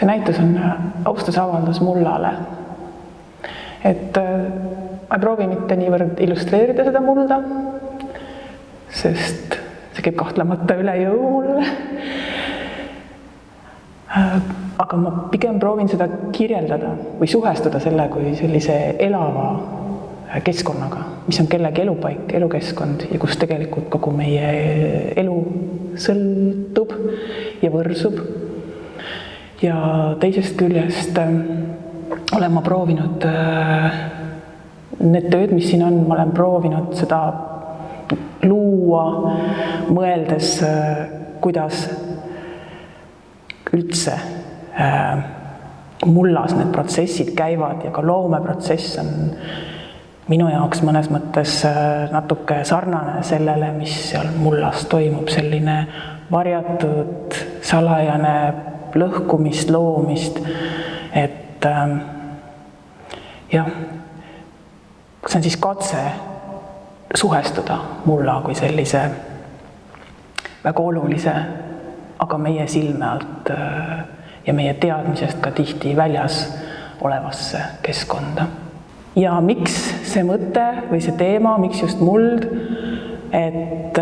see näitus on austusavaldus mullale. Et ma ei proovi mitte niivõrd illustreerida seda mulda, sest see käib kahtlemata üle jõu mulle. Aga ma pigem proovin seda kirjeldada või suhestuda selle kui sellise elava keskkonnaga, mis on kellegi elupaik, elukeskkond ja kus tegelikult kogu meie elu sõltub ja võrsub. Ja teisest küljest olen ma proovinud need tööd, mis siin on, ma olen proovinud seda luua, mõeldes, kuidas üldse mullas need protsessid käivad ja ka loomeprotsess on minu jaoks mõnes mõttes natuke sarnane sellele, mis seal mullas toimub, selline varjatud, salajane lõhkumist, loomist, et jah, see on siis katse suhestuda mulla kui sellise väga olulise, aga meie silme alt ja meie teadmisest ka tihti väljas olevasse keskkonda. Ja miks see mõte või see teema, miks just muld, et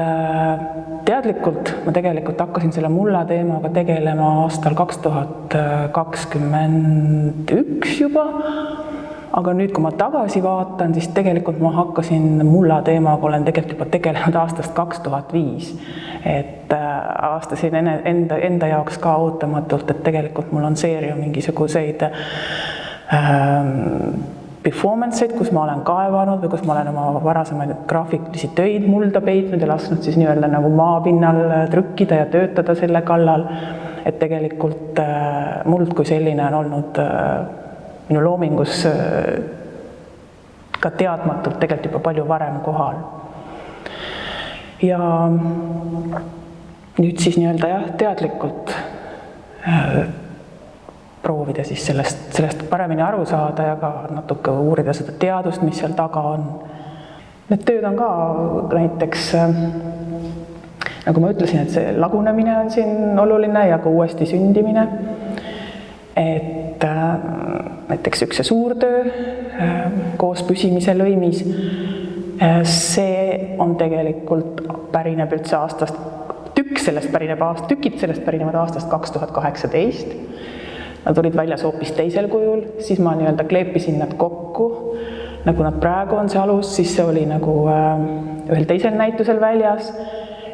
teadlikult ma tegelikult hakkasin selle mulla teemaga tegelema aastal 2021 juba, aga nüüd, kui ma tagasi vaatan, siis tegelikult ma hakkasin mulla teemaga, olen tegelikult juba tegelenud aastast 2005, et avastasin enda jaoks ka ootamatult, et tegelikult mul on seeria mingisuguseid performanceid, kus ma olen kaevanud või kus ma olen oma varasemaid graafiklisi töid mulda peitnud ja lasknud siis nii-öelda nagu maapinnal trükkida ja töötada selle kallal, et tegelikult muld kui selline on olnud minu loomingus ka teadmatult tegelikult juba palju varem kohal. Ja nüüd siis nii-öelda jah, teadlikult proovida siis sellest paremini aru saada ja ka natuke uurida seda teadust, mis seal taga on. Need tööd on ka näiteks, nagu ma ütlesin, et see lagunemine on siin oluline ja ka uuesti sündimine. Et näiteks üks suur töö koos püsimise lõimis, see on tegelikult pärineb üldse aastast, tükid sellest pärinevad aastast 2018. Nad olid väljas hoopis teisel kujul, siis ma nii-öelda kleepisin nad kokku, nagu nad praegu on see alus, siis see oli nagu ühel teisel näitusel väljas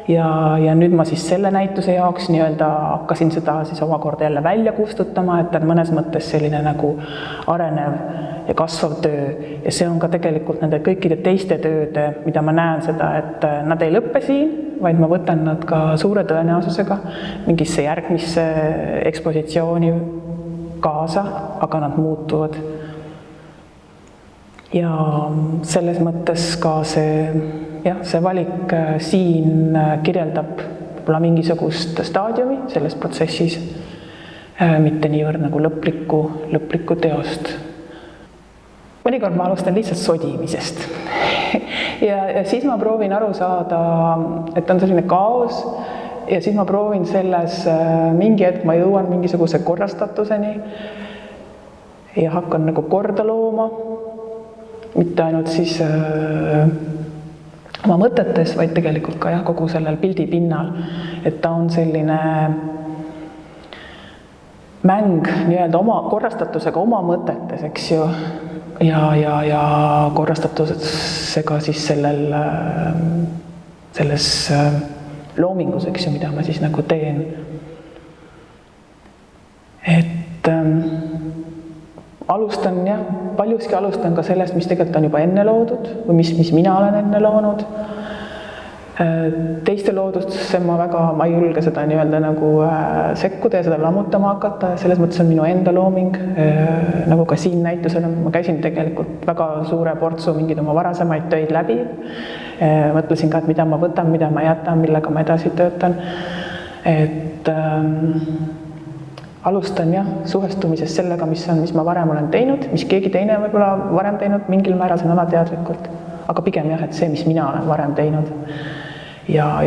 ja nüüd ma siis selle näituse jaoks nii-öelda hakkasin seda siis omakorda jälle välja kustutama, et on mõnes mõttes selline nagu arenev ja kasvav töö ja see on ka tegelikult nende kõikide teiste tööde, mida ma näen seda, et nad ei lõppe siin, vaid ma võtan nad ka suure tõenäosusega mingisse järgmisse ekspositsiooni kaasa, aga nad muutuvad. Ja selles mõttes ka see valik siin kirjeldab võib-olla mingisugust staadiumi selles protsessis, mitte niivõrd nagu lõplikku teost. Mõnikord ma alustan lihtsalt sodimisest ja siis ma proovin aru saada, et on selline kaos ja siis ma proovin selles mingi hetk ma jõuan mingisuguse korrastatuseni ja hakkan nagu korda looma, mitte ainult siis oma mõtetes, vaid tegelikult ka jah, kogu sellel pildi pinnal, et ta on selline mäng nii-öelda oma korrastatusega oma mõtetes, eks ju, ja korrastatusega siis selles loomingus, eks ju, mida ma siis nagu teen. Et paljuski alustan ka sellest, mis tegelikult on juba enne loodud või mis mina olen enne loonud. Teiste loodusse ma ei julge seda nii-öelda nagu sekkuda ja seda lammutama hakata. Selles mõttes on minu enda looming, nagu ka siin näitusel. Ma käisin tegelikult väga suure portsu mingid oma varasemaid töid läbi. Mõtlesin ka, et mida ma võtan, mida ma jätan, millega ma edasi töötan. Et alustan suhestumisest sellega, mis ma varem olen teinud, mis keegi teine võib-olla varem teinud, mingil määral see on alateadlikult. Aga pigem et see, mis mina olen varem teinud. Ja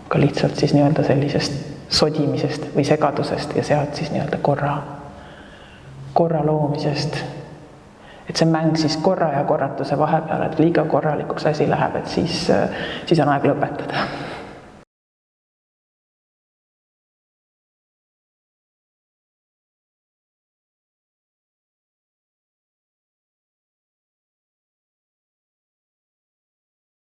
ka lihtsalt siis nii-öelda sellisest sodimisest või segadusest ja sealt siis nii-öelda korra loomisest. Et see mäng siis korra ja korratuse vahepeal, et liiga korralikuks asi läheb, et siis on aeg lõpetada.